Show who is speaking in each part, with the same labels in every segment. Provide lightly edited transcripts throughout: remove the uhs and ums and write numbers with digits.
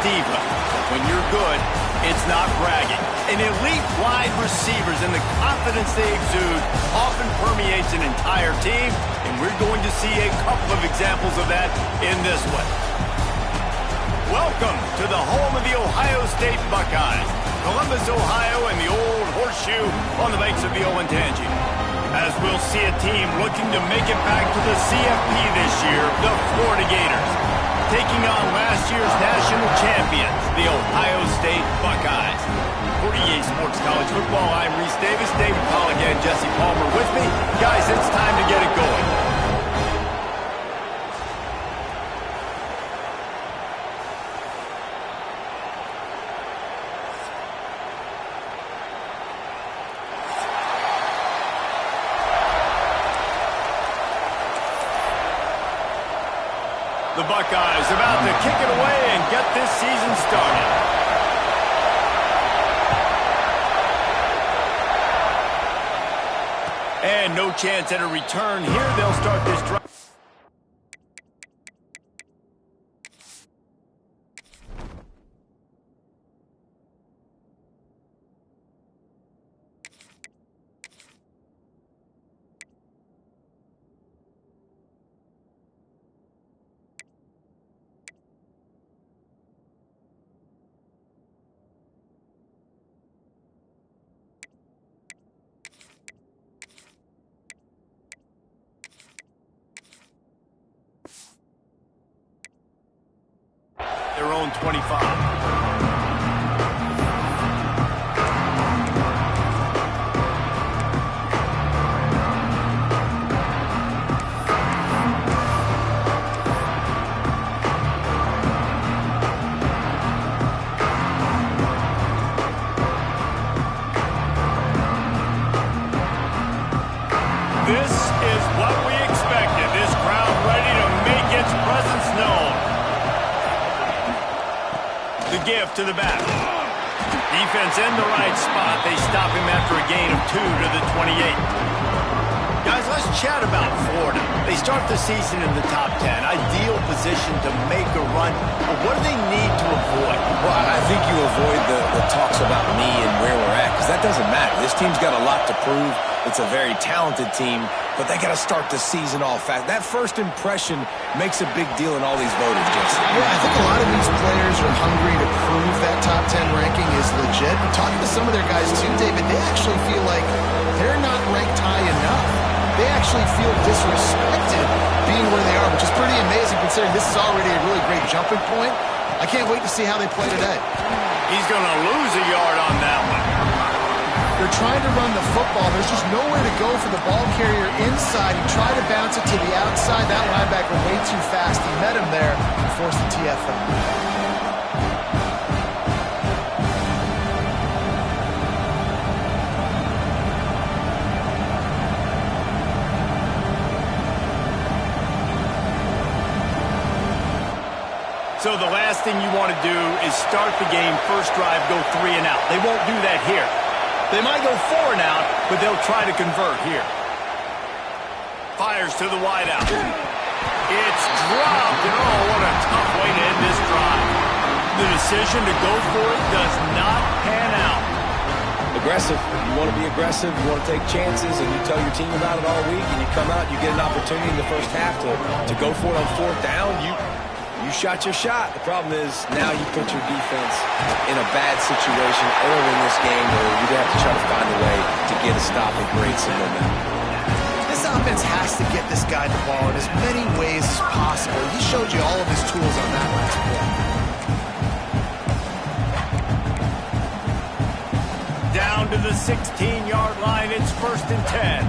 Speaker 1: diva. When you're good, it's not bragging. And elite wide receivers and the confidence they exude often permeates an entire team, and we're going to see a couple of examples of that in this one. Welcome to the home of the Ohio State Buckeyes, Columbus, Ohio, and the old horseshoe on the banks of the Olentangy. As we'll see a team looking to make it back to the CFP this year, the Florida Gators, taking on last year's national champions, the Ohio State Buckeyes. For EA Sports College Football, I'm Reese Davis, David Pollack, and Jesse Palmer with me. Guys, it's time to get it going. The Buckeyes about to kick it away and get this season started. And no chance at a return here. They'll start this drive. Their own 25. This is what we expected. This crowd ready to make its presence known. The give to the back. Defense in the right spot. They stop him after a gain of 2 to the 28. Guys, let's chat about Florida. They start the season in the top 10. Ideal position to make a run. But what do they need to avoid?
Speaker 2: Well, I think you avoid the talks about me and where we're at, because that doesn't matter. This team's got a lot to prove. It's a very talented team, but they got to start the season off fast. That first impression makes a big deal in all these voters, Jesse.
Speaker 3: Yeah, I think a lot of these players are hungry to prove that top 10 ranking is legit. I'm talking to some of their guys too, David. They actually feel like they're not ranked high enough. They actually feel disrespected being where they are, which is pretty amazing considering this is already a really great jumping point. I can't wait to see how they play today.
Speaker 1: He's going to lose a yard on that one.
Speaker 3: They're trying to run the football. There's just nowhere to go for the ball carrier inside. He tried to bounce it to the outside. That linebacker way too fast. He met him there and forced the TFL.
Speaker 1: So the last thing you want to do is start the game, first drive, go 3 and out. They won't do that here. They might go 4 and out, but they'll try to convert here. Fires to the wideout. It's dropped, and oh, what a tough way to end this drive. The decision to go for it does not pan out.
Speaker 2: Aggressive. You want to be aggressive. You want to take chances, and you tell your team about it all week, and you come out, you get an opportunity in the first half to go for it on 4th down. You shot your shot. The problem is now you put your defense in a bad situation early in this game where you're going to have to try to find a way to get a stop and create some momentum.
Speaker 3: This offense has to get this guy the ball in as many ways as possible. He showed you all of his tools on that last play.
Speaker 1: Down to the 16-yard line. It's 1st and 10.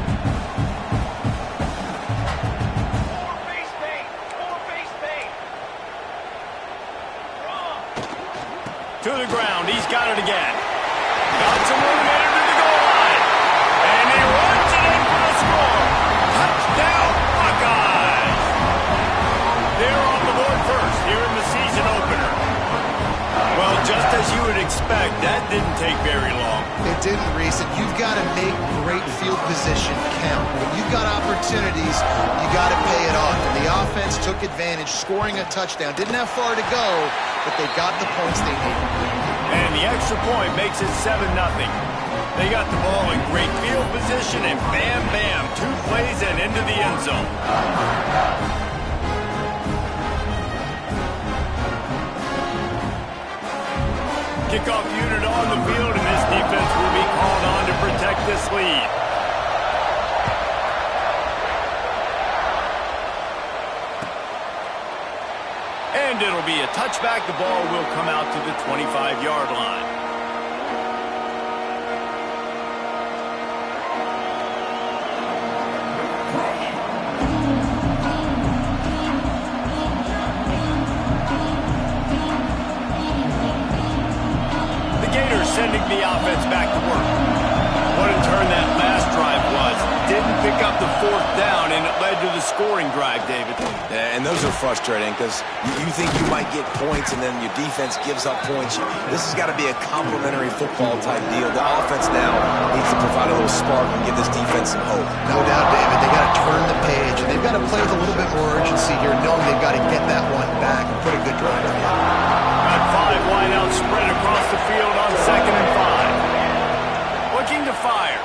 Speaker 1: To the ground. He's got it again. Got some room there to the goal line. And he runs it in for the score. Touchdown, Buckeyes. They're on the board first here in the season opener. Well, just as you would expect, that didn't take very long.
Speaker 3: It didn't, Reese. You've got to make great field position count. When you've got opportunities, you got to pay it off. And the offense took advantage, scoring a touchdown. Didn't have far to go, but they got the points they needed.
Speaker 1: And the extra point makes it 7-0. They got the ball in great field position, and bam, bam, 2 plays and into the end zone. Kickoff unit on the field, and this defense will be called on to protect this lead. And it'll be a touchback. The ball will come out to the 25-yard line. Sending the offense back to work. What a turn that last drive was. Didn't pick up the 4th down, and it led to the scoring drive, David.
Speaker 2: Yeah, and those are frustrating because you think you might get points and then your defense gives up points. This has got to be a complementary football type deal. The offense now needs to provide a little spark and give this defense some hope.
Speaker 3: No doubt, David. They got to turn the page, and they've got to play with a little bit more urgency here, knowing they've got to get that one back and put a good drive together.
Speaker 1: Got 5 wide out spread across the field on 2nd and 5. Looking to fire.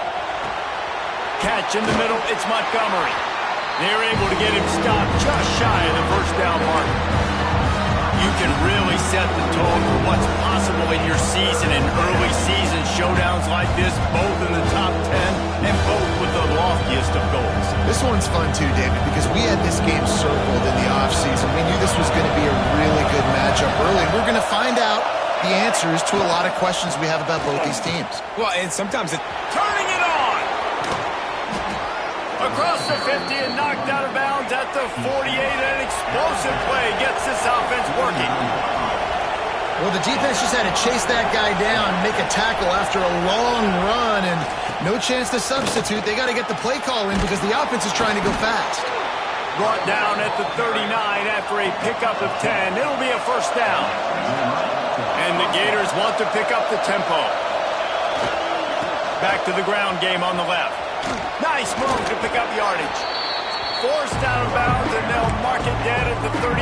Speaker 1: Catch in the middle, it's Montgomery. They're able to get him stopped just shy of the 1st down mark. You can really set the tone for what's possible in your season in early season showdowns like this, both in the top 10 and both with the loftiest of goals.
Speaker 3: This one's fun too, David, because we had this game circled in the offseason. We knew this was going to be a really good matchup early. We're going to find out the answers to a lot of questions we have about both these teams.
Speaker 2: Well, and sometimes
Speaker 1: turning it on! Across the 50 and knocked out of bounds at the 48. An explosive play gets this offense working.
Speaker 3: Well, the defense just had to chase that guy down, make a tackle after a long run, and no chance to substitute. They got to get the play call in because the offense is trying to go fast.
Speaker 1: Brought down at the 39 after a pickup of 10. It'll be a 1st down. And the Gators want to pick up the tempo. Back to the ground game on the left. Nice move to pick up yardage. Forced out of bounds, and they'll mark it dead at the 34.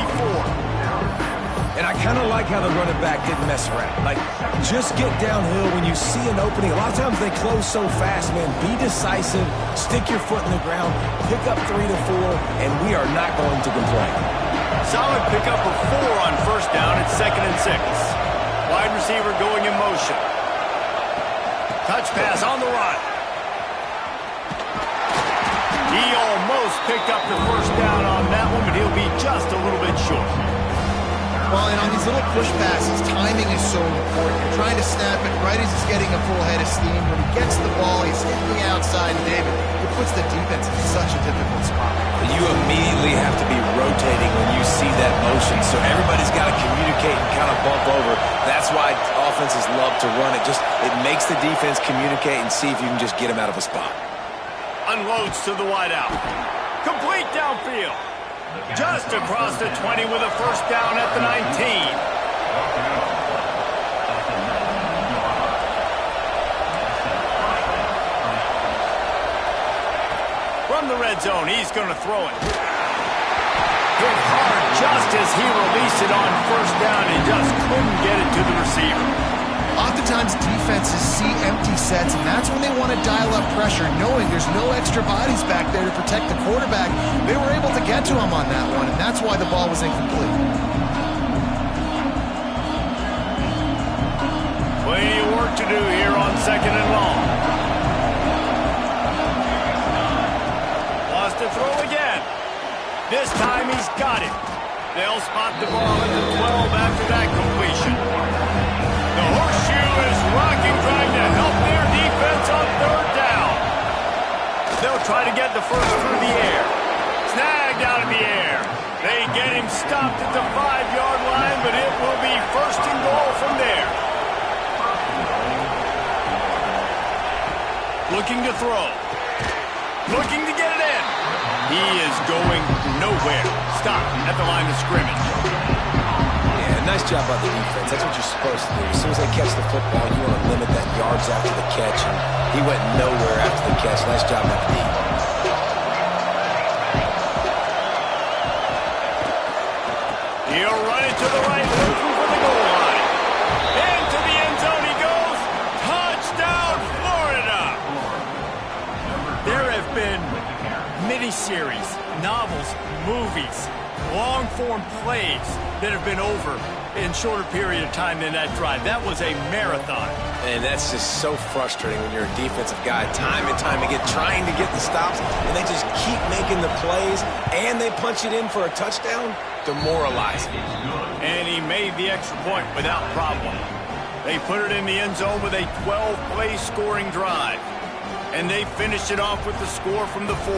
Speaker 2: And I kind of like how the running back didn't mess around. Like, just get downhill when you see an opening. A lot of times they close so fast, man. Be decisive, stick your foot in the ground, pick up 3 to 4, and we are not going to complain.
Speaker 1: Solid pickup of 4 on 1st down at 2nd and 6. Wide receiver going in motion. Touch pass on the run. He almost picked up the 1st down on that one, but he'll be just a little bit short.
Speaker 3: Well, and on these little push passes, timing is so important. You're trying to snap it right as he's getting a full head of steam. When he gets the ball, he's hitting the outside, and David, it puts the defense in such a difficult spot.
Speaker 2: You immediately have to be rotating when you see that motion, so everybody's got to communicate and kind of bump over. That's why offenses love to run it. It makes the defense communicate and see if you can just get them out of a spot.
Speaker 1: Unloads to the wideout. Complete downfield. Just across the 20 with a 1st down at the 19. From the red zone, he's going to throw it. Hit hard just as he released it on 1st down and just couldn't get it to the receiver.
Speaker 3: Oftentimes defenses see empty sets, and that's when they want to dial up pressure, knowing there's no extra bodies back there to protect the quarterback. They were able to get to him on that one, and that's why the ball was incomplete.
Speaker 1: Plenty of work to do here on 2nd and long. Wants to throw again. This time he's got it. They'll spot the ball at the 12 after that completion. The horseshoe is rocking, trying to help their defense on 3rd down. They'll try to get the first through the air. Snagged out of the air. They get him stopped at the 5-yard line, but it will be 1st and goal from there. Looking to throw. Looking to get it in. He is going nowhere. Stop at the line of scrimmage.
Speaker 2: Nice job by the defense. That's what you're supposed to do. As soon as they catch the football, you want to limit that yards after the catch, and he went nowhere after the catch. Nice job by the D.
Speaker 1: He'll run it to the right, looking for the goal movies, long-form plays that have been over in shorter period of time than that drive. That was a marathon.
Speaker 2: And that's just so frustrating when you're a defensive guy, time and time again, trying to get the stops, and they just keep making the plays, and they punch it in for a touchdown. Demoralizing.
Speaker 1: And he made the extra point without problem. They put it in the end zone with a 12-play scoring drive. And they finished it off with the score from the 4.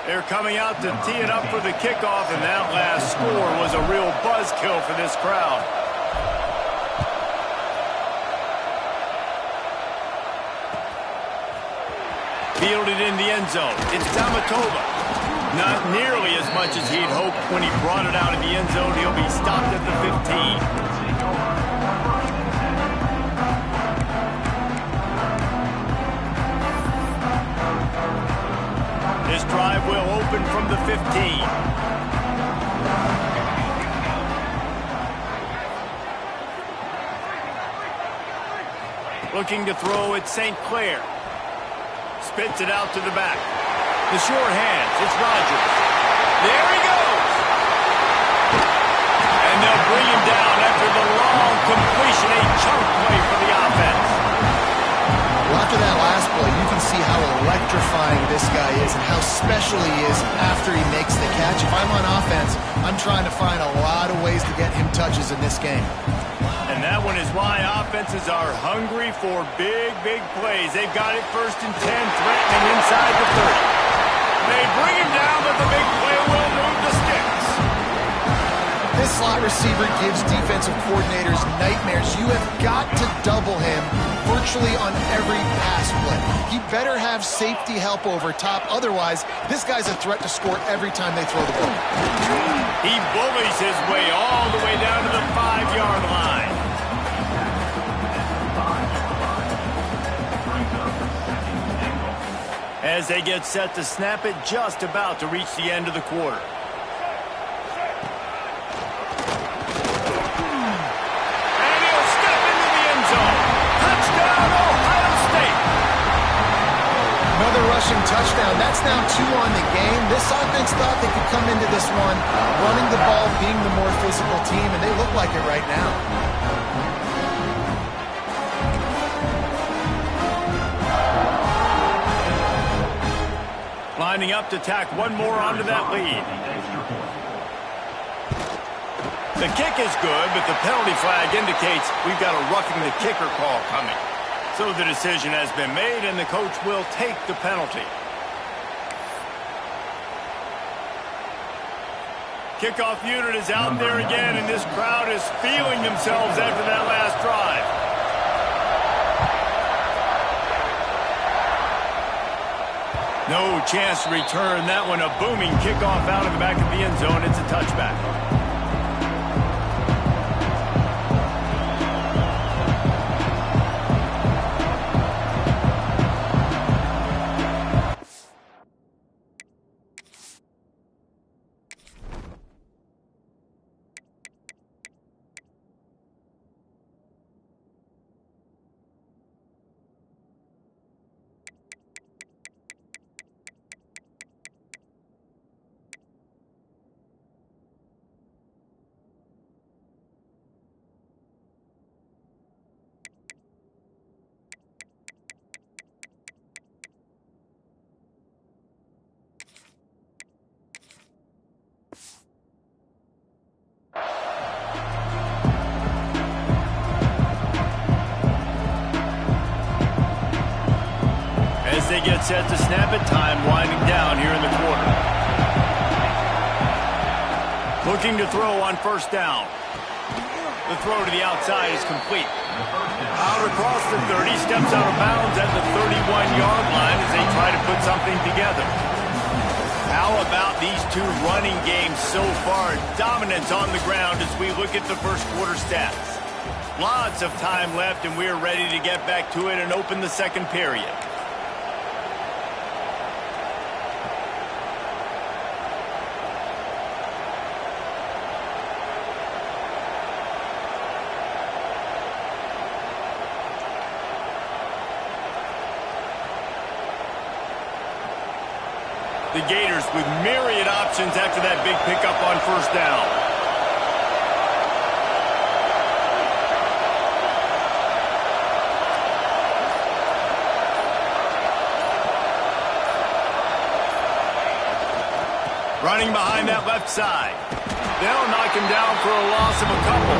Speaker 1: They're coming out to tee it up for the kickoff, and that last score was a real buzzkill for this crowd. Fielded in the end zone. It's Tamatova. Not nearly as much as he'd hoped when he brought it out of the end zone. He'll be stopped at the 15. This drive will open from the 15. Looking to throw at St. Clair. Spits it out to the back. The short hands. It's Rodgers. There he goes. And they'll bring him down after the long completion. A chunk play for the offense.
Speaker 3: Well, after that last play, you can see how electrifying this guy is and how special he is after he makes the catch. If I'm on offense, I'm trying to find a lot of ways to get him touches in this game.
Speaker 1: And that one is why offenses are hungry for big, big plays. They've got it 1st and 10, threatening inside the 30. They bring him down, but the big play will move the sticks.
Speaker 3: This slot receiver gives defensive coordinators nightmares. You have got to double him virtually on every pass play. He better have safety help over top. Otherwise, this guy's a threat to score every time they throw the ball.
Speaker 1: He bullies his way all the way down to the 5-yard line. As they get set to snap it, just about to reach the end of the quarter.
Speaker 3: Rushing touchdown. That's now 2 on the game. This offense thought they could come into this one running the ball, being the more physical team, and they look like it right now.
Speaker 1: Lining up to tack one more onto that lead. The kick is good, but the penalty flag indicates we've got a roughing the kicker call coming. So the decision has been made, and the coach will take the penalty. Kickoff unit is out there again, and this crowd is feeling themselves after that last drive. No chance to return that one. A booming kickoff out of the back of the end zone. It's a touchback. They get set to snap it. Time winding down here in the quarter. Looking to throw on 1st down. The throw to the outside is complete. Out across the 30, steps out of bounds at the 31-yard line as they try to put something together. How about these two running games so far? Dominance on the ground as we look at the first quarter stats. Lots of time left, and we're ready to get back to it and open the second period. The Gators with myriad options after that big pickup on first down. Running behind that left side. They'll knock him down for a loss of a couple.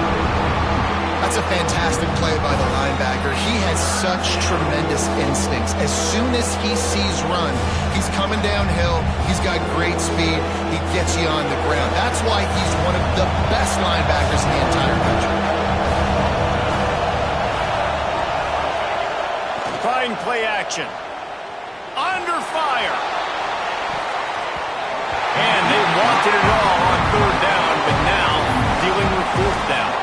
Speaker 3: That's a fantastic play by the linebacker. He has such tremendous instincts. As soon as he sees run, he's coming downhill. He's got great speed. He gets you on the ground. That's why he's one of the best linebackers in the entire country.
Speaker 1: Trying play action. Under fire. And they wanted it all on third down, but now dealing with fourth down.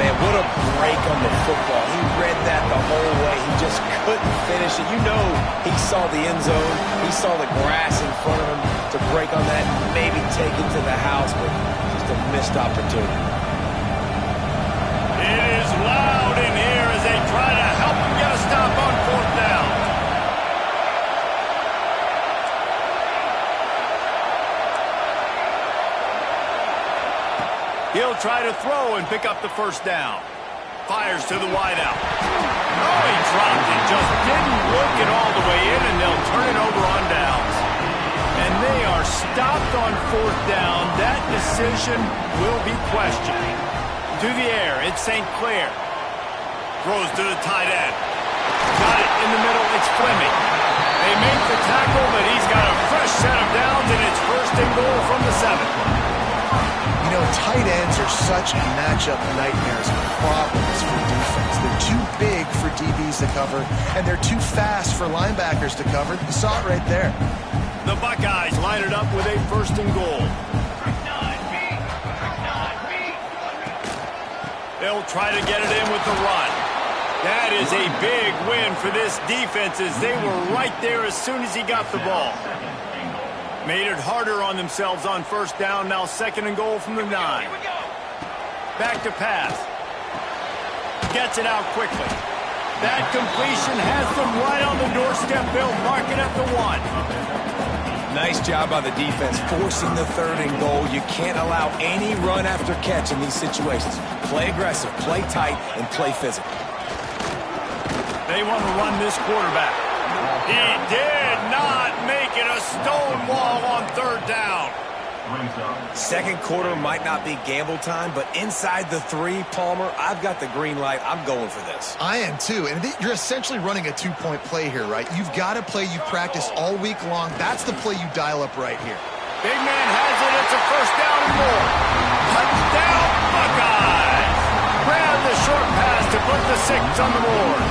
Speaker 2: Man, what a break on the football. He read that the whole way. He just couldn't finish it. You know he saw the end zone. He saw the grass in front of him to break on that, maybe take it to the house, but just a missed opportunity.
Speaker 1: It is loud in here as they try to help him get a stop on fourth down. He'll try to throw and pick up the first down. Fires to the wideout. Oh, he dropped it. Just didn't look it all the way in, and they'll turn it over on downs. And they are stopped on fourth down. That decision will be questioned. To the air, it's St. Clair. Throws to the tight end. Got it in the middle, it's Fleming. They make the tackle, but he's got a fresh set of downs, and it's first and goal from the 7.
Speaker 3: You know, tight ends are such matchup nightmares and problems for defense. They're too big for DBs to cover, and they're too fast for linebackers to cover. You saw it right there.
Speaker 1: The Buckeyes line it up with a first and goal. They'll try to get it in with the run. That is a big win for this defense as they were right there as soon as he got the ball. Made it harder on themselves on first down. Now second and goal from the 9. Back to pass. Gets it out quickly. That completion has them right on the doorstep. They'll mark it at the 1.
Speaker 2: Nice job by the defense, forcing the third and goal. You can't allow any run after catch in these situations. Play aggressive, play tight, and play physical.
Speaker 1: They want to run this quarterback. He did not make it a stone wall on third down.
Speaker 2: Second quarter might not be gamble time, but inside the 3, Palmer, I've got the green light. I'm going for this.
Speaker 3: I am too, and you're essentially running a 2-point play here, right? You've got a play you practice all week long. That's the play you dial up right here.
Speaker 1: Big man has it. It's a first down and more. Touchdown, Buckeyes. Grab the short pass to put the 6 on the board.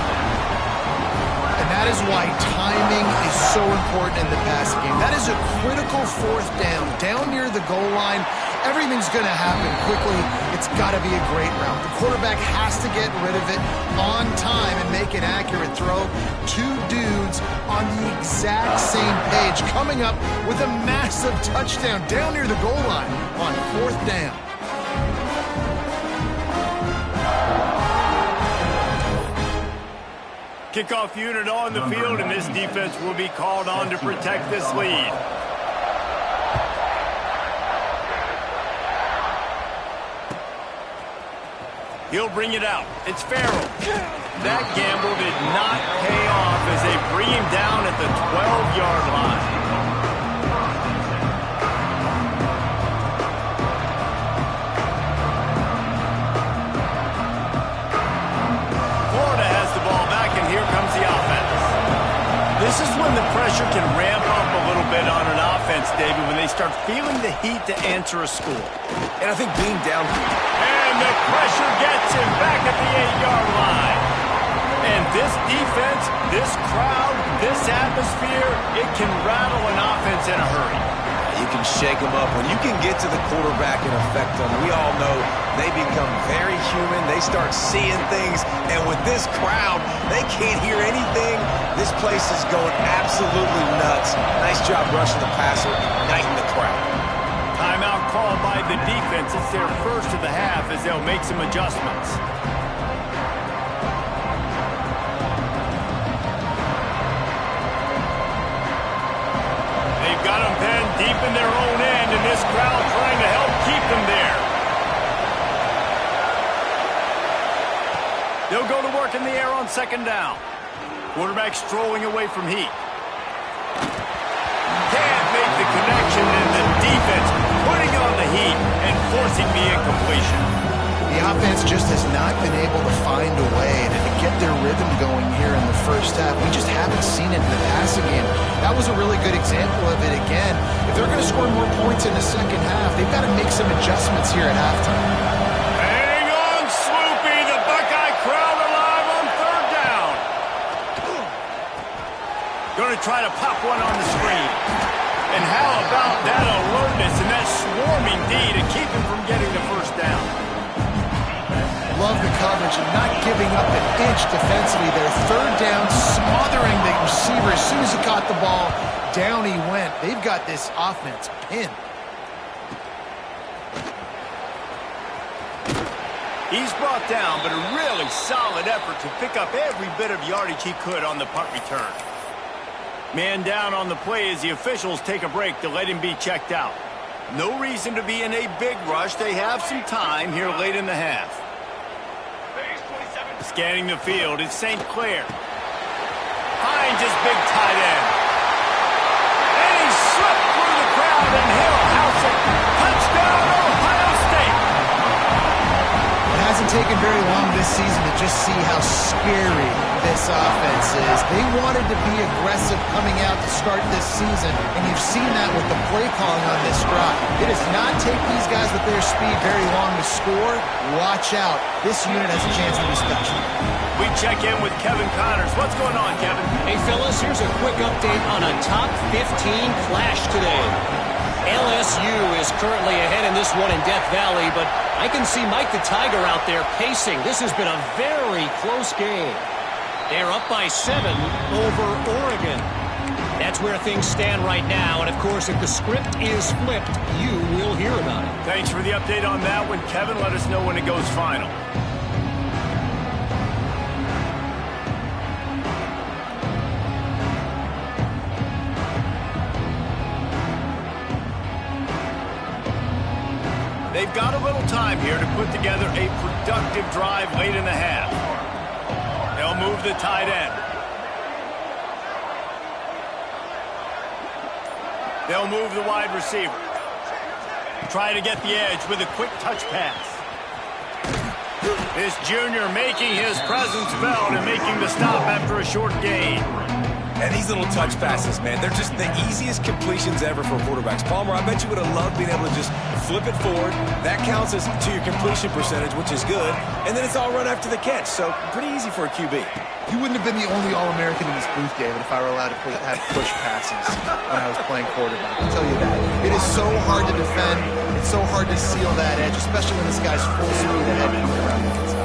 Speaker 3: And that is why timing is so important in the passing game. That is a critical fourth down. Down near the goal line, everything's going to happen quickly. It's got to be a great route. The quarterback has to get rid of it on time and make an accurate throw. 2 dudes on the exact same page coming up with a massive touchdown down near the goal line on fourth down.
Speaker 1: Kickoff unit on the field, and this defense will be called on to protect this lead. He'll bring it out. It's Farrell. That gamble did not pay off as they bring him down at the 12-yard line. This is when the pressure can ramp up a little bit on an offense, David, when they start feeling the heat to answer a score.
Speaker 2: And I think being down...
Speaker 1: And the pressure gets him back at the 8-yard line. And this defense, this crowd, this atmosphere, it can rattle an offense in a hurry.
Speaker 2: You can shake them up. When you can get to the quarterback and affect them, we all know they become very human. They start seeing things. And with this crowd, they can't hear anything. This place is going absolutely nuts. Nice job rushing the passer, igniting the crowd.
Speaker 1: Timeout called by the defense. It's their first of the half as they'll make some adjustments. They've got They'll go to work in the air on second down. Quarterback strolling away from heat. Can't make the connection, and the defense putting on the heat and forcing the incompletion.
Speaker 3: The offense just has not been able to find a way to get their rhythm going here in the first half. We just haven't seen it in the passing game. That was a really good example of it again. If they're going to score more points in the second half, they've got to make some adjustments here at halftime.
Speaker 1: Hang on, Swoopy. The Buckeye crowd alive on third down. Going to try to pop one on the screen. And how about that alertness and that swarming D to keep him from getting the first down?
Speaker 3: Love the coverage and not giving up an inch defensively there. Third down, smothering the receiver. As soon as he caught the ball, down he went. They've got this offense pinned.
Speaker 1: He's brought down, but a really solid effort to pick up every bit of yardage he could on the punt return. Man down on the play as the officials take a break to let him be checked out. No reason to be in a big rush. They have some time here late in the half. Scanning the field, it's St. Clair. Finds his big tight end. And he slipped through the crowd, and he'll house it. Touchdown, Ohio State!
Speaker 3: It hasn't taken very long this season to just see how scary this offense is. They wanted to be aggressive coming out to start this season, and you've seen that with the play calling on this drive. It does not take these guys with their speed very long to score. Watch out. This unit has a chance to be special.
Speaker 1: We check in with Kevin Connors. What's going on, Kevin?
Speaker 4: Hey, fellas, here's a quick update on a top 15 clash today. LSU is currently ahead in this one in Death Valley, but I can see Mike the Tiger out there pacing. This has been a very close game. They're up by 7 over Oregon. That's where things stand right now, and of course, if the script is flipped, you will hear about it.
Speaker 1: Thanks for the update on that one, Kevin. Let us know when it goes final. They've got a little time here to put together a productive drive late in the half. They'll move the tight end. They'll move the wide receiver. Try to get the edge with a quick touch pass. This junior making his presence felt and making the stop after a short gain.
Speaker 2: And these little touch passes, man, they're just the easiest completions ever for quarterbacks. Palmer, I bet you would have loved being able to just flip it forward. That counts as to your completion percentage, which is good. And then it's all run after the catch, so pretty easy for a QB.
Speaker 3: You wouldn't have been the only All-American in this booth, David, if I were allowed to have push passes when I was playing quarterback. I'll tell you that. It is so hard to defend. It's so hard to seal that edge, especially when this guy's full speed ahead coming around the inside.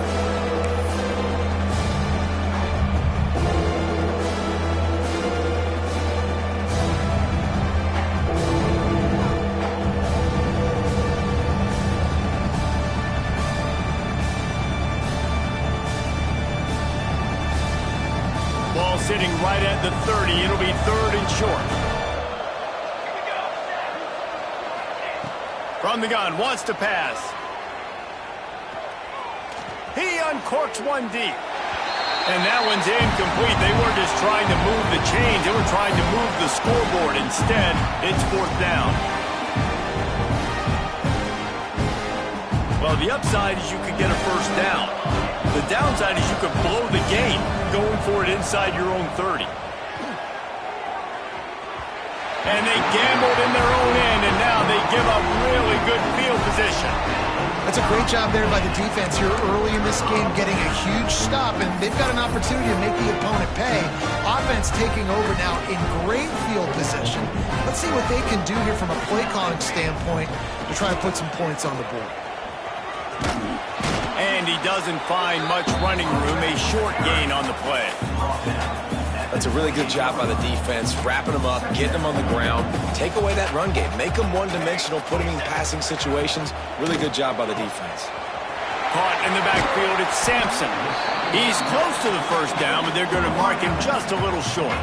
Speaker 1: Ball sitting right at the 30. It'll be third and short. From the gun, wants to pass. He uncorks one deep. And that one's incomplete. They weren't just trying to move the chains. They were trying to move the scoreboard. Instead, it's fourth down. Well, the upside is you could get a first down. The downside is you could blow the game going for it inside your own 30. And they gambled in their own end, and now they give up really good field position.
Speaker 3: That's a great job there by the defense here early in this game, getting a huge stop, and they've got an opportunity to make the opponent pay. Offense taking over now in great field position. Let's see what they can do here from a play calling standpoint to try to put some points on the board.
Speaker 1: And he doesn't find much running room, a short gain on the play.
Speaker 2: That's a really good job by the defense, wrapping them up, getting them on the ground, take away that run game, make them one-dimensional, put them in passing situations. Really good job by the defense.
Speaker 1: Caught in the backfield, it's Sampson. He's close to the first down, but they're going to mark him just a little short.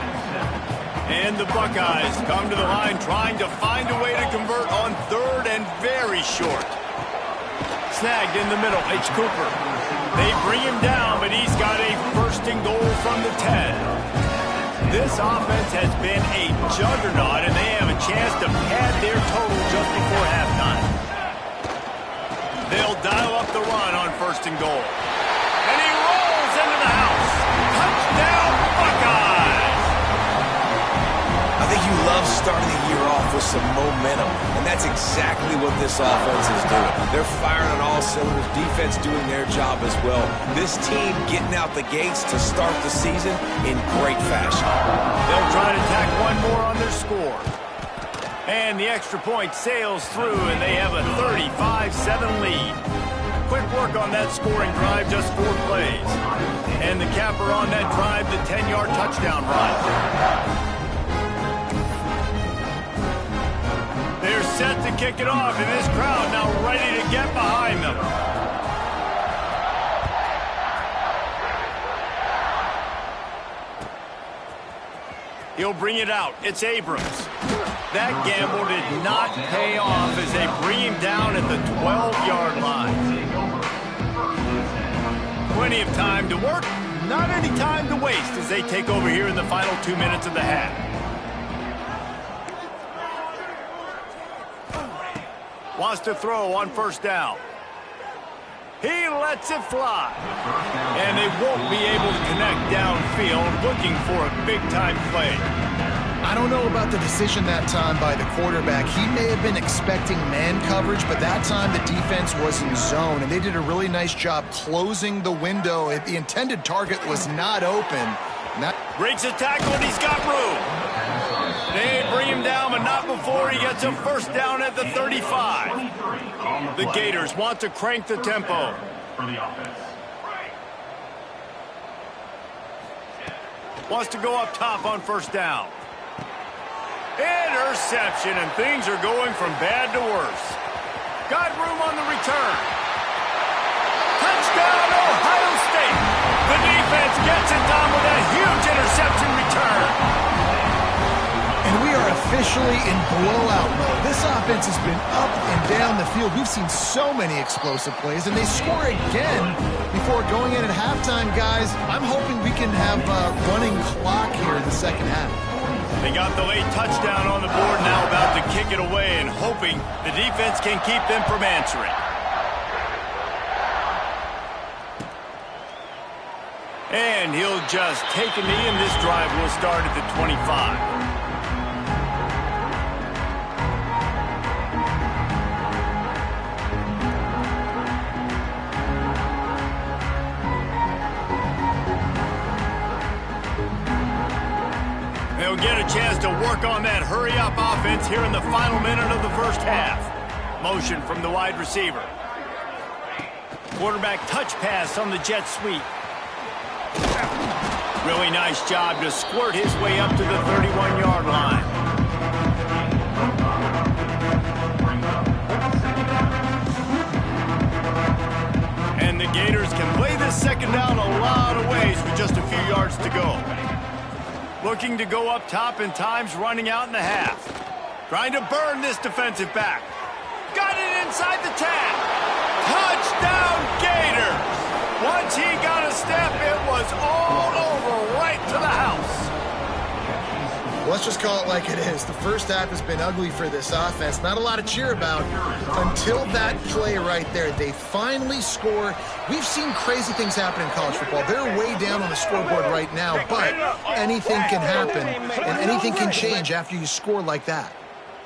Speaker 1: And the Buckeyes come to the line trying to find a way to convert on third and very short. Snagged in the middle, H. Cooper. They bring him down, but he's and goal from the 10. This offense has been a juggernaut, and they have a chance to pad their total just before halftime. They'll dial up the run on 1st and goal. And he rolls into the house. Touchdown, Buckeyes!
Speaker 2: I think you love starting the year off with some momentum, and that's exactly what this offense is doing. They're firing on all cylinders, defense doing their job as well. This team getting out the gates to start the season in great fashion.
Speaker 1: They'll try to tack one more on their score. And the extra point sails through, and they have a 35-7 lead. Quick work on that scoring drive, just 4 plays. And the capper on that drive, the 10-yard touchdown run. They're set to kick it off, and this crowd now ready to get behind them. He'll bring it out. It's Abrams. That gamble did not pay off as they bring him down at the 12-yard line. Plenty of time to work, not any time to waste as they take over here in the final 2 minutes of the half. Wants to throw on 1st down. He lets it fly. And they won't be able to connect downfield, looking for a big-time play.
Speaker 3: I don't know about the decision that time by the quarterback. He may have been expecting man coverage, but that time the defense was in zone, and they did a really nice job closing the window. The intended target was not open.
Speaker 1: Breaks a tackle, and he's got room. They bring him down, but not before he gets a 1st down at the 35. The Gators want to crank the tempo. Wants to go up top on 1st down. Interception, and things are going from bad to worse. Got room on the return. Touchdown, Ohio State. The defense gets it done with a huge interception return.
Speaker 3: And we are officially in blowout mode. This offense has been up and down the field. We've seen so many explosive plays, and they score again before going in at halftime, guys. I'm hoping we can have a running clock here in the 2nd half.
Speaker 1: They got the late touchdown on the board, now about to kick it away and hoping the defense can keep them from answering. And he'll just take a knee, and this drive will start at the 25. They'll get a chance to work on that hurry-up offense here in the final minute of the 1st half. Motion from the wide receiver. Quarterback touch pass on the jet sweep. Really nice job to squirt his way up to the 31-yard line. And the Gators can play this 2nd down a lot of ways with just a few yards to go. Looking to go up top, and time's running out in the half. Trying to burn this defensive back. Got it inside the 10. Touchdown, Gators! Once he got a step, it was all over right to the house.
Speaker 3: Let's just call it like it is. The 1st half has been ugly for this offense. Not a lot to cheer about until that play right there. They finally score. We've seen crazy things happen in college football. They're way down on the scoreboard right now, but anything can happen, and anything can change after you score like that.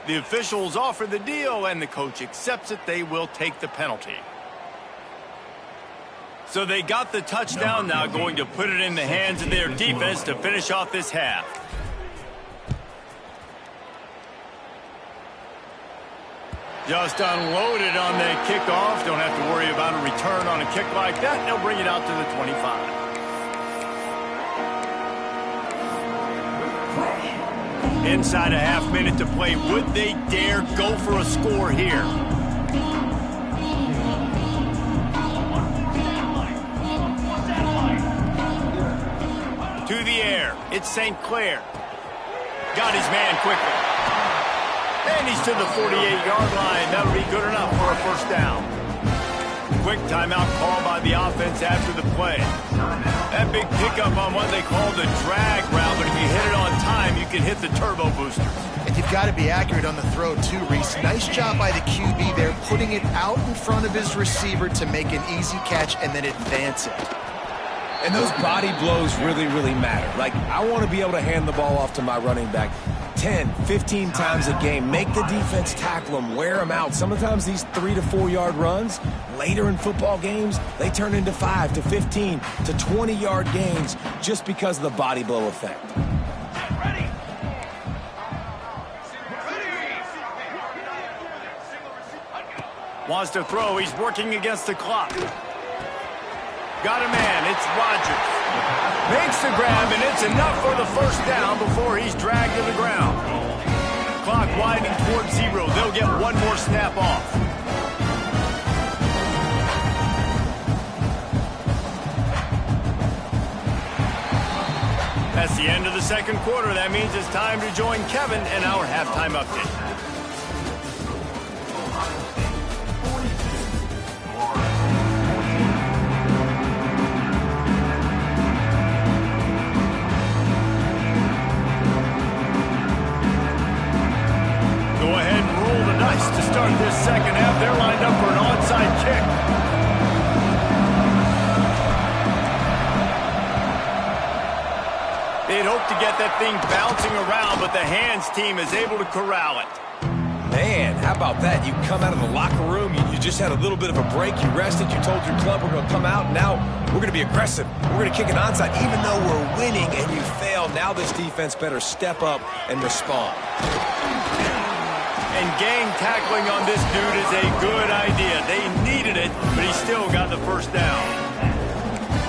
Speaker 1: The officials offer the deal, and the coach accepts it. They will take the penalty. So they got the touchdown, now going to put it in the hands of their defense to finish off this half. Just unloaded on that kickoff. Don't have to worry about a return on a kick like that. They'll bring it out to the 25. Inside a half minute to play. Would they dare go for a score here? To the air. It's St. Clair. Got his man quickly. And he's to the 48-yard line. That'll be good enough for a 1st down. Quick timeout call by the offense after the play. That big pickup on what they call the drag route, but if you hit it on time, you can hit the turbo booster.
Speaker 3: And you've got to be accurate on the throw, too, Reese. Nice job by the QB there, putting it out in front of his receiver to make an easy catch and then advance it.
Speaker 2: And those body blows really, really matter. Like, I want to be able to hand the ball off to my running back 10, 15 times a game. Make the defense tackle them, wear them out. Sometimes these 3 to 4 yard runs, later in football games, they turn into 5 to 15 to 20 yard gains just because of the body blow effect.
Speaker 1: Wants to throw. He's working against the clock. Got a man. It's Rodgers. Makes the grab, and it's enough for the first down before he's dragged to the ground. Clock winding towards 0. They'll get one more snap off. That's the end of the second quarter. That means it's time to join Kevin and our halftime update. To start this second half, they're lined up for an onside kick. They'd hoped to get that thing bouncing around, but the hands team is able to corral it.
Speaker 2: Man, how about that? You come out of the locker room, you just had a little bit of a break, you rested, you told your club we're going to come out, and now we're going to be aggressive. We're going to kick an onside, even though we're winning and you failed. Now this defense better step up and respond.
Speaker 1: And gang tackling on this dude is a good idea. They needed it, but he still got the first down.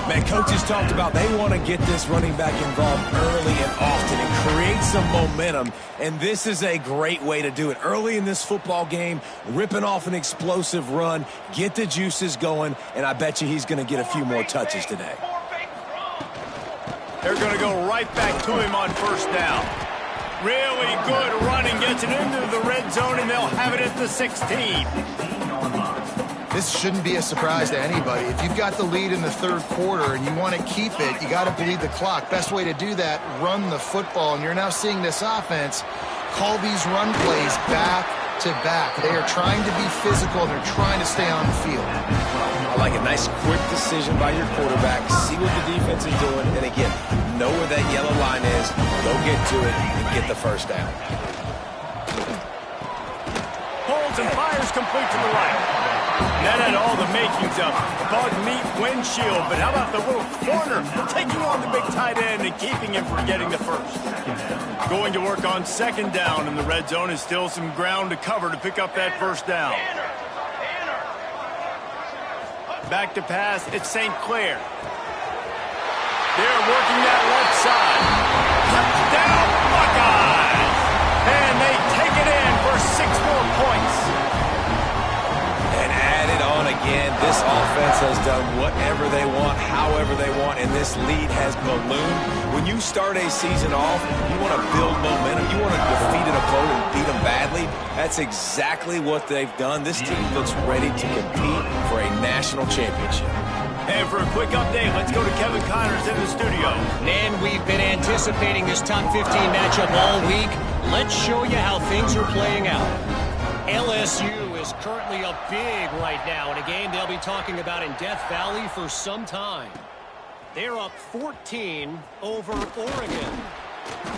Speaker 2: Man, coaches talked about they want to get this running back involved early and often and create some momentum, and this is a great way to do it. Early in this football game, ripping off an explosive run, get the juices going, and I bet you he's going to get a few more touches today.
Speaker 1: They're going to go right back to him on first down. Really good running, gets it into the red zone, and they'll have it at the 16.
Speaker 3: This shouldn't be a surprise to anybody. If you've got the lead in the third quarter and you want to keep it, you got to bleed the clock. Best way to do that, run the football. And you're now seeing this offense call these run plays back to back. They are trying to be physical, and they're trying to stay on the field.
Speaker 2: I like a nice quick decision by your quarterback. See what the defense is doing, and again, know where that yellow line is, go get to it, and get the first down.
Speaker 1: Holds and fires complete to the right. That had all the makings of bug meat windshield, but how about the little corner taking on the big tight end and keeping him from getting the first? Going to work on second down in the red zone is still some ground to cover to pick up that first down. Back to pass, it's St. Clair. They're working that left side. Touchdown, Buckeyes! And they take it in for 6 more points.
Speaker 2: And add it on again. This offense has done whatever they want, however they want, and this lead has ballooned. When you start a season off, you want to build momentum. You want to defeat an opponent and beat them badly. That's exactly what they've done. This team looks ready to compete for a national championship.
Speaker 1: And for a quick update, let's go to Kevin Connors in the studio.
Speaker 4: And we've been anticipating this top 15 matchup all week. Let's show you how things are playing out. LSU is currently up big right now in a game they'll be talking about in Death Valley for some time. They're up 14 over Oregon.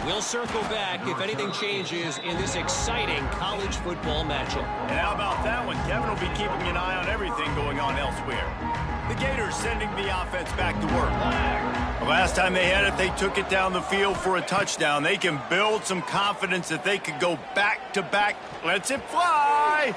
Speaker 4: We'll circle back if anything changes in this exciting college football matchup.
Speaker 1: And how about that one? Kevin will be keeping an eye on everything going on elsewhere. The Gators sending the offense back to work. The last time they had it, they took it down the field for a touchdown. They can build some confidence that they could go back-to-back. Lets it fly.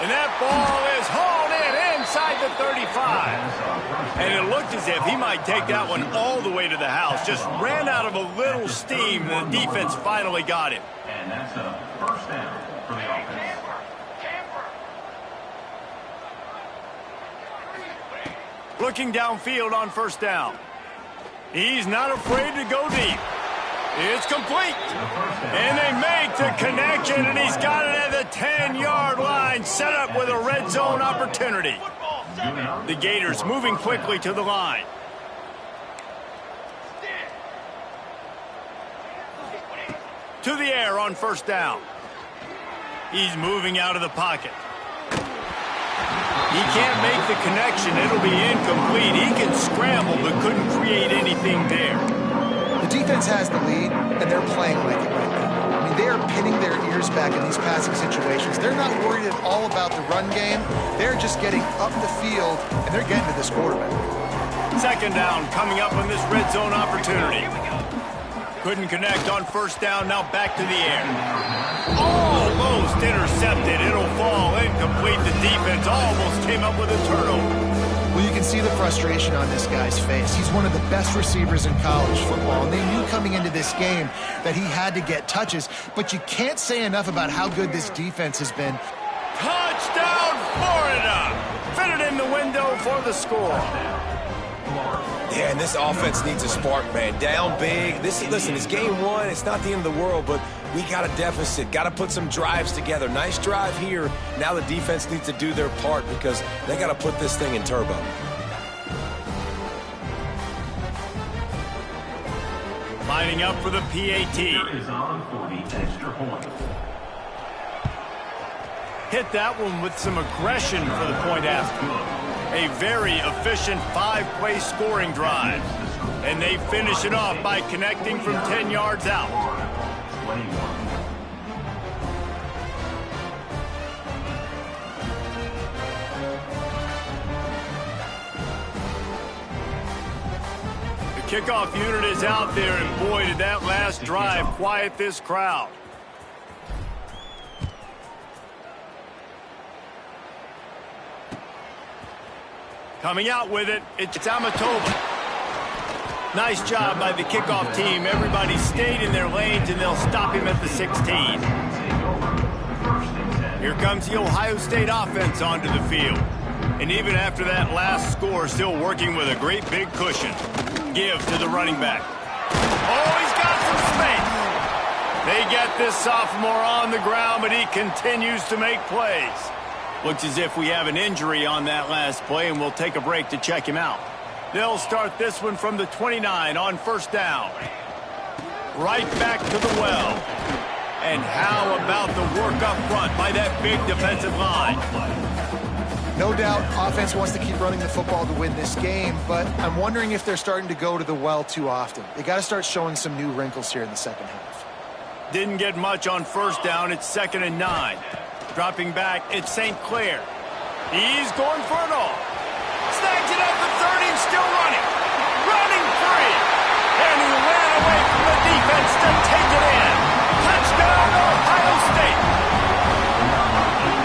Speaker 1: And that ball is hauled in inside the 35. And it looked as if he might take that one all the way to the house. Just ran out of a little steam, and the defense finally got him.
Speaker 5: And that's a first down for the offense.
Speaker 1: Looking downfield on first down. He's not afraid to go deep. It's complete. And they make the connection, and he's got it at the 10-yard line, set up with a red zone opportunity. The Gators moving quickly to the line. To the air on first down. He's moving out of the pocket. He can't make the connection. It'll be incomplete. He can scramble but couldn't create anything there.
Speaker 3: The defense has the lead, and they're playing like it right now. I mean, they are pinning their ears back in these passing situations. They're not worried at all about the run game. They're just getting up the field, and they're getting to this quarterback.
Speaker 1: Second down coming up on this red zone opportunity. Couldn't connect on first down, now back to the air. Almost intercepted. It'll fall incomplete. The defense almost came up with a turnover.
Speaker 3: Well, you can see the frustration on this guy's face. He's one of the best receivers in college football, and they knew coming into this game that he had to get touches, but you can't say enough about how good this defense has been.
Speaker 1: Touchdown, Florida! Fitted in the window for the score.
Speaker 2: Yeah, and this offense needs a spark, man. Down big. Listen, it's game one. It's not the end of the world, but we got a deficit. Got to put some drives together. Nice drive here. Now the defense needs to do their part because they got to put this thing in turbo.
Speaker 1: Lining up for the PAT.
Speaker 5: Is on for the extra point.
Speaker 1: Hit that one with some aggression for the point after. A very efficient 5-play scoring drive. And they finish it off by connecting from 10 yards out.
Speaker 5: 21.
Speaker 1: The kickoff unit is out there, and boy, did that last drive quiet this crowd. Coming out with it, it's Amatova. Nice job by the kickoff team. Everybody stayed in their lanes, and they'll stop him at the 16. Here comes the Ohio State offense onto the field. And even after that last score, still working with a great big cushion. Give to the running back. Oh, he's got some space. They get this sophomore on the ground, but he continues to make plays. Looks as if we have an injury on that last play, and we'll take a break to check him out. They'll start this one from the 29 on first down. Right back to the well. And how about the work up front by that big defensive line?
Speaker 3: No doubt, offense wants to keep running the football to win this game, but I'm wondering if they're starting to go to the well too often. They got to start showing some new wrinkles here in the second half.
Speaker 1: Didn't get much on first down. It's 2nd and 9. Dropping back, it's St. Clair. He's going for it all. Snags it at the 30 and still running. Running free. And he ran away from the defense to take it in. Touchdown, Ohio State.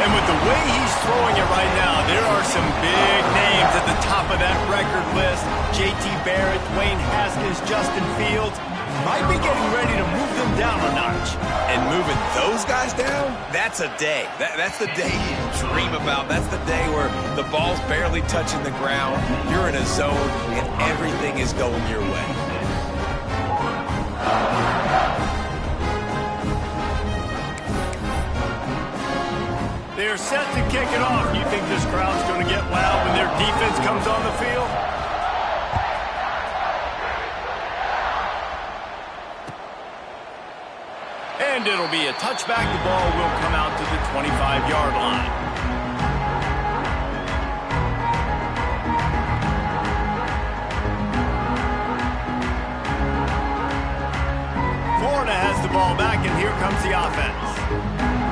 Speaker 1: And with the way he's throwing it right now, there are some big names at the top of that record list. J.T. Barrett, Dwayne Haskins, Justin Fields. Might be getting ready to move them down a notch.
Speaker 2: And moving those guys down, that's a day. That's the day you dream about. That's the day where the ball's barely touching the ground, you're in a zone, and everything is going your way.
Speaker 1: They're set to kick it off. You think this crowd's going to get loud when their defense comes on the field? And it'll be a touchback. The ball will come out to the 25-yard line. Florida has the ball back, and here comes the offense.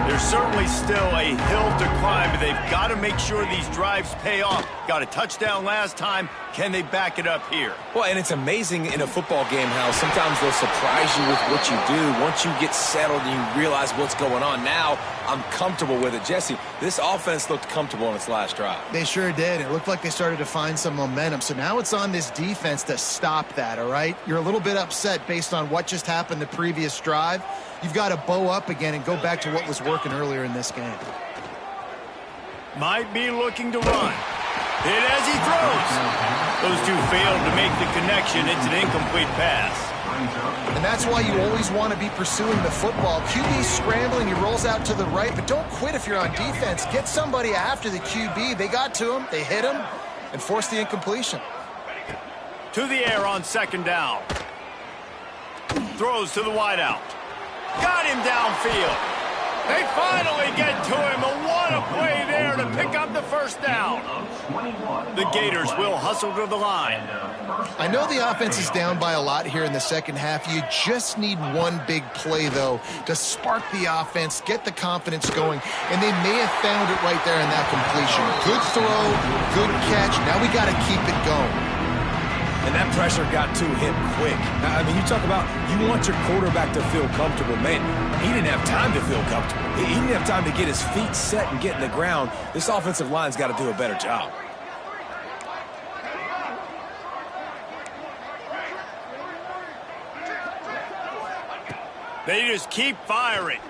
Speaker 1: There's certainly still a hill to climb, but they've got to make sure these drives pay off. Got a touchdown last time. Can they back it up here?
Speaker 2: Well, and it's amazing in a football game how sometimes they'll surprise you with what you do. Once you get settled and you realize what's going on, now I'm comfortable with it. Jesse, this offense looked comfortable in its last drive.
Speaker 3: They sure did. It looked like they started to find some momentum. So now it's on this defense to stop that, all right? You're a little bit upset based on what just happened the previous drive. You've got to bow up again and go back to what was working earlier in this game.
Speaker 1: Might be looking to run. Hit as he throws. Those two failed to make the connection. It's an incomplete pass.
Speaker 3: And that's why you always want to be pursuing the football. QB scrambling, he rolls out to the right, but don't quit if you're on defense. Get somebody after the QB. They got to him, they hit him, and forced the incompletion.
Speaker 1: To the air on second down. Throws to the wideout. Got him downfield. They finally get to him. What a play there to pick up the first down. The Gators will hustle to the line.
Speaker 3: I know the offense is down by a lot here in the second half. You just need one big play, though, to spark the offense, get the confidence going, and they may have found it right there in that completion. Good throw, good catch. Now we got to keep it going.
Speaker 2: And that pressure got to him quick. I mean, you talk about you want your quarterback to feel comfortable. Man, he didn't have time to feel comfortable. He didn't have time to get his feet set and get in the ground. This offensive line's got to do a better job.
Speaker 1: They just keep firing.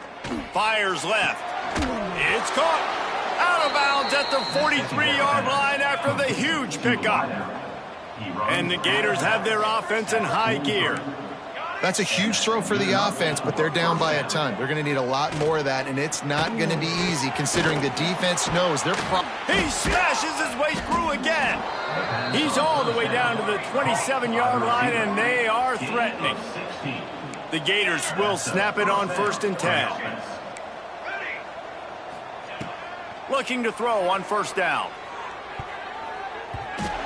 Speaker 1: Fires left. It's caught. Out of bounds at the 43-yard line after the huge pickup. And the Gators have their offense in high gear.
Speaker 3: That's a huge throw for the offense, but they're down by a ton. They're going to need a lot more of that, and it's not going to be easy considering the defense knows they're
Speaker 1: He smashes his way through again. He's all the way down to the 27-yard line, and they are threatening. The Gators will snap it on 1st and 10. Looking to throw on 1st down.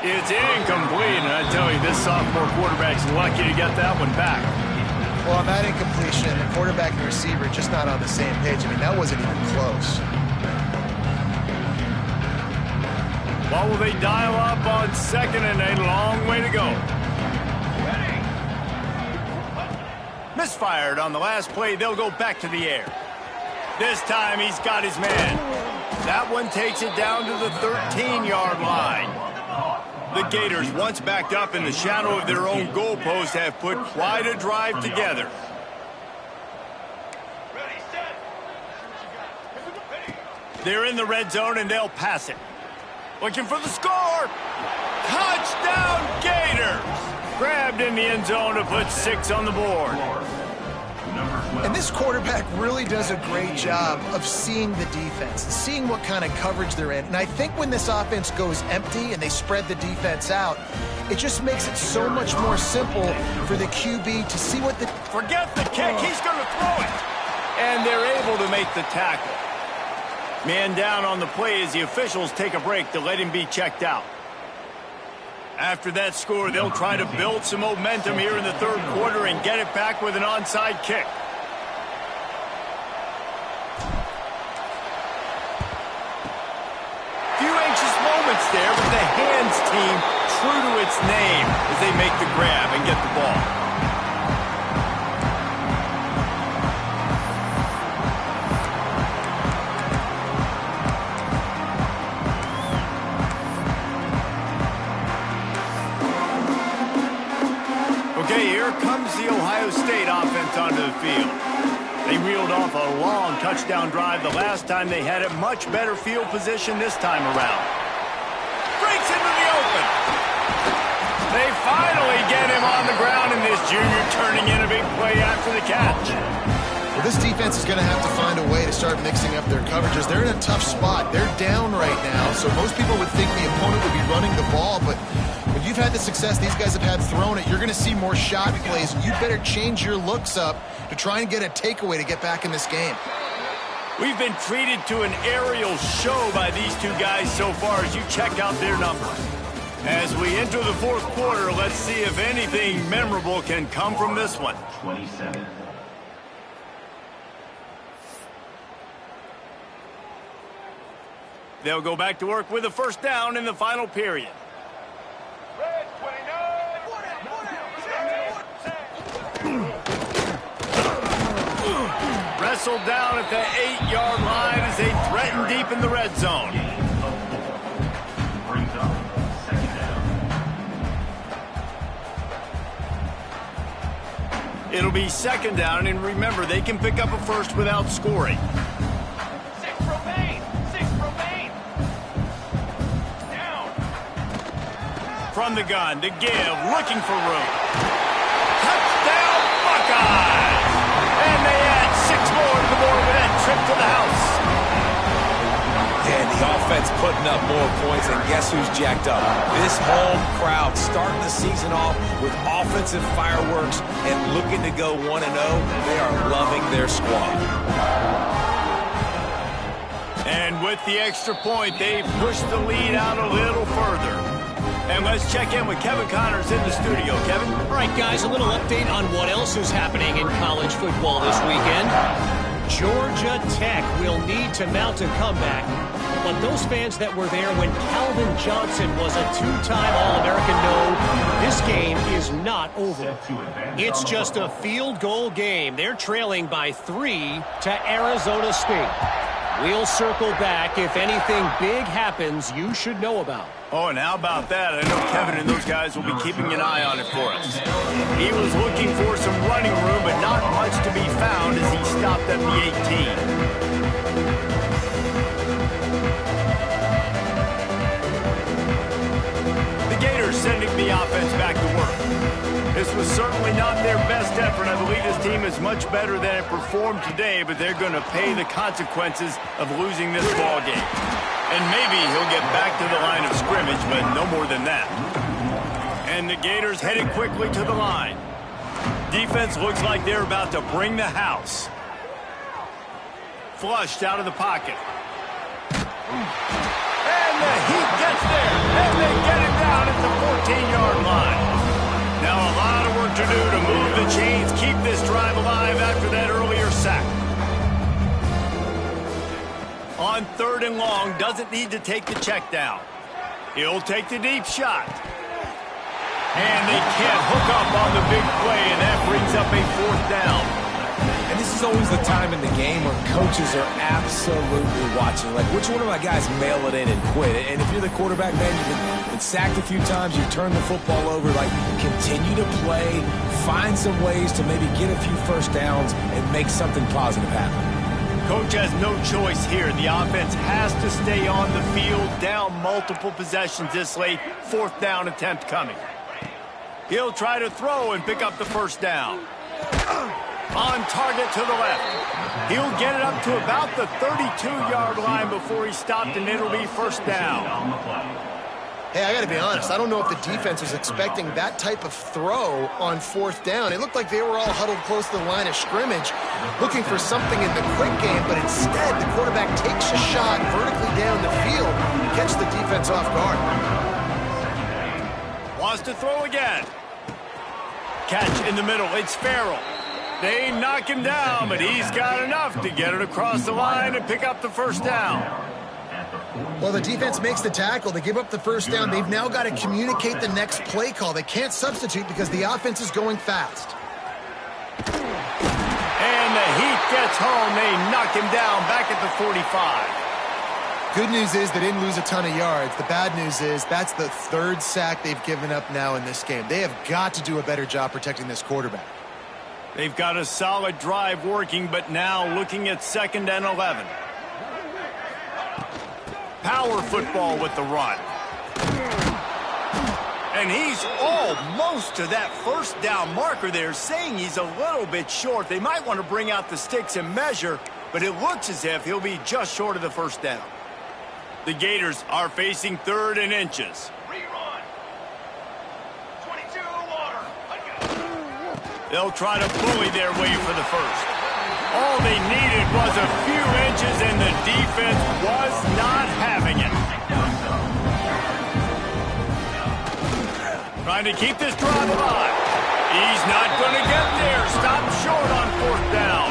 Speaker 1: It's incomplete, and I tell you, this sophomore quarterback's lucky to get that one back.
Speaker 3: Well, on that incompletion, the quarterback and the receiver just not on the same page. I mean, that wasn't even close.
Speaker 1: What will they dial up on 2nd and a long way to go? Misfired on the last play. They'll go back to the air. This time he's got his man. That one takes it down to the 13-yard line. The Gators, once backed up in the shadow of their own goalpost, have put quite a drive together. They're in the red zone, and they'll pass it. Looking for the score. Touchdown, Gators! Grabbed in the end zone to put 6 on the board.
Speaker 3: And this quarterback really does a great job of seeing the defense, seeing what kind of coverage they're in. And I think when this offense goes empty and they spread the defense out, it just makes it so much more simple for the QB to see what the...
Speaker 1: Forget the kick. He's going to throw it. And they're able to make the tackle. Man down on the play as the officials take a break to let him be checked out. After that score, they'll try to build some momentum here in the 3rd quarter and get it back with an onside kick. Few anxious moments there, but the hands team true to its name as they make the grab and get the ball. Okay, here comes the Ohio State offense onto the field. They reeled off a long touchdown drive the last time they had it. Much better field position this time around. Breaks into the open. They finally get him on the ground, and this junior turning in a big play after the catch.
Speaker 3: Well, this defense is going to have to find a way to start mixing up their coverages. They're in a tough spot. They're down right now, so most people would think the opponent would be running the ball, but when you've had the success these guys have had throwing it, you're going to see more shot plays. You better change your looks up to try and get a takeaway to get back in this game.
Speaker 1: We've been treated to an aerial show by these two guys so far as you check out their numbers. As we enter the 4th quarter, let's see if anything memorable can come from this one.
Speaker 5: 27.
Speaker 1: They'll go back to work with a 1st down in the final period. Wrestled down at the 8-yard line as they threaten deep in the red zone.
Speaker 5: Brings up 2nd down.
Speaker 1: It'll be 2nd down, and remember, they can pick up a first without scoring.
Speaker 6: 6 remain. Down.
Speaker 1: From the gun, to give, looking for room. Touchdown, Buckeyes. And they add 6 more to the board with that trip to the house.
Speaker 2: And the offense putting up more points, and guess who's jacked up? This home crowd starting the season off with offensive fireworks and looking to go 1-0. They are loving their squad.
Speaker 1: And with the extra point, they pushed the lead out a little further. And let's check in with Kevin Connors in the studio. Kevin?
Speaker 4: All right, guys, a little update on what else is happening in college football this weekend. Georgia Tech will need to mount a comeback, but those fans that were there when Calvin Johnson was a 2-time All-American know this game is not over. It's just a field goal game. They're trailing by 3 to Arizona State. We'll circle back if anything big happens you should know about.
Speaker 1: Oh, and how about that? I know Kevin and those guys will be keeping an eye on it for us. He was looking for some running room, but not much to be found as he stopped at the 18. The Gators sending the offense back to work. This was certainly not their best effort. I believe this team is much better than it performed today, but they're going to pay the consequences of losing this ball game. And maybe he'll get back to the line of scrimmage, but no more than that. And the Gators headed quickly to the line. Defense looks like they're about to bring the house. Flushed out of the pocket. And the Heat gets there, and they get him down at the 14-yard line. Now a lot of work to do to move the chains, keep this drive alive after that earlier sack. On 3rd and long, doesn't need to take the check down. He'll take the deep shot. And they can't hook up on the big play, and that brings up a 4th down.
Speaker 2: And this is always the time in the game where coaches are absolutely watching. Like, which one of my guys mail it in and quit? And if you're the quarterback, man, you've been sacked a few times, you've turned the football over. Like, continue to play, find some ways to maybe get a few first downs and make something positive happen.
Speaker 1: Coach has no choice here. The offense has to stay on the field, down multiple possessions this late. 4th down attempt coming. He'll try to throw and pick up the 1st down. On target to the left. He'll get it up to about the 32-yard line before he stopped, and it'll be 1st down.
Speaker 3: Hey, I got to be honest. I don't know if the defense was expecting that type of throw on 4th down. It looked like they were all huddled close to the line of scrimmage, looking for something in the quick game, but instead the quarterback takes a shot vertically down the field, gets the defense off guard.
Speaker 1: Wants to throw again. Catch in the middle. It's Farrell. They knock him down, but he's got enough to get it across the line and pick up the 1st down.
Speaker 3: Well, the defense makes the tackle. They give up the 1st down. They've now got to communicate the next play call. They can't substitute because the offense is going fast.
Speaker 1: And the Heat gets home. They knock him down back at the 45.
Speaker 3: Good news is they didn't lose a ton of yards. The bad news is that's the 3rd sack they've given up now in this game. They have got to do a better job protecting this quarterback.
Speaker 1: They've got a solid drive working, but now looking at 2nd and 11. Power football with the run. And he's almost to that 1st down marker there, saying he's a little bit short. They might want to bring out the sticks and measure, but it looks as if he'll be just short of the 1st down. The Gators are facing 3rd and inches.
Speaker 6: Rerun. 22 water.
Speaker 1: They'll try to bully their way for the 1st. All they needed was a few inches, and the defense was not having it. Trying to keep this drive alive. He's not going to get there. Stop short on 4th down.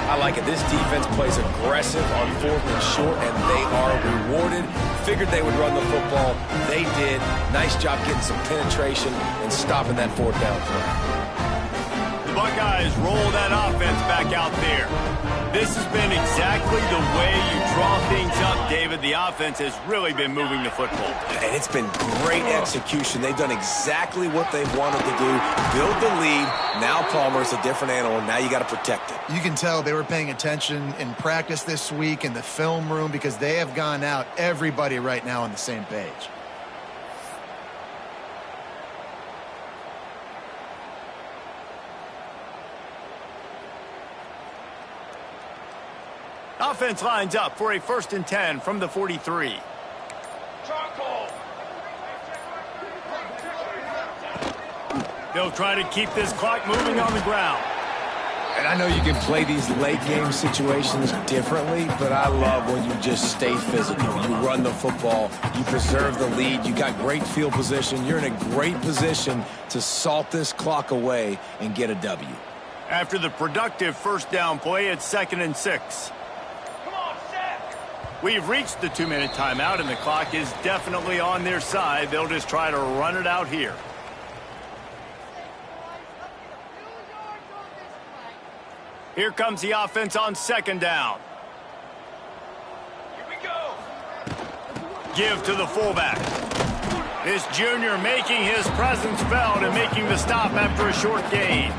Speaker 2: I like it. This defense plays aggressive on 4th and short, and they are rewarded. Figured they would run the football. They did. Nice job getting some penetration and stopping that 4th down play.
Speaker 1: The Buckeyes roll that offense back out there. This has been exactly the way you draw things up, David. The offense has really been moving the football.
Speaker 2: And it's been great execution. They've done exactly what they wanted to do. Build the lead. Now Palmer's a different animal. Now you got to protect it.
Speaker 3: You can tell they were paying attention in practice this week in the film room because they have gone out, everybody right now on the same page.
Speaker 1: Offense lines up for a 1st and 10 from the 43.
Speaker 6: Charcoal.
Speaker 1: They'll try to keep this clock moving on the ground.
Speaker 2: And I know you can play these late game situations differently, but I love when you just stay physical. You run the football, you preserve the lead, you got great field position. You're in a great position to salt this clock away and get a W.
Speaker 1: After the productive 1st down play, it's 2nd and 6.
Speaker 6: Come on, set.
Speaker 1: We've reached the 2-minute timeout, and the clock is definitely on their side. They'll just try to run it out here. Here comes the offense on 2nd down.
Speaker 6: Here we go.
Speaker 1: Give to the fullback. This junior making his presence felt and making the stop after a short gain.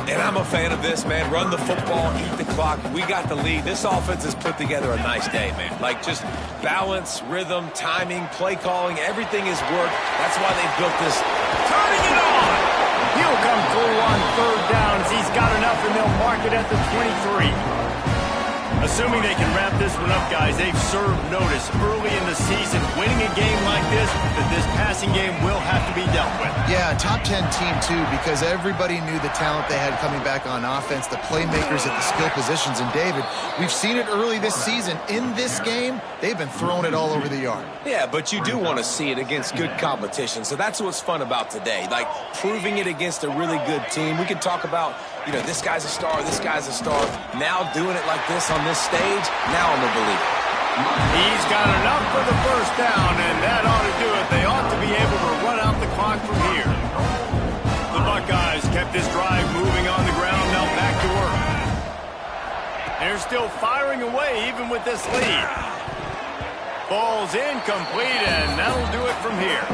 Speaker 2: And I'm a fan of this, man. Run the football, eat the clock. We got the lead. This offense has put together a nice day, man. Like, just balance, rhythm, timing, play calling, everything has worked. That's why they built this.
Speaker 1: Turning it on! He'll come through on 3rd down as he's got enough, and they'll mark it at the 23. Assuming they can wrap this one up, guys, they've served notice early in the season. Winning a game like this, that this passing game will have to be dealt with.
Speaker 3: Yeah, top 10 team, too, because everybody knew the talent they had coming back on offense, the playmakers at the skill positions. And, David, we've seen it early this season. In this game, they've been throwing it all over the yard.
Speaker 2: Yeah, but you do want to see it against good competition. So that's what's fun about today, like proving it against a really good team. We can talk about, you know, this guy's a star, this guy's a star. Now doing it like this on this stage, now I'm a believer.
Speaker 1: He's got enough for the 1st down, and that ought to do it. They ought to be able to run out the clock from here. The Buckeyes kept this drive moving on the ground, now back to work. They're still firing away even with this lead. Ball's incomplete, and that'll do it from here.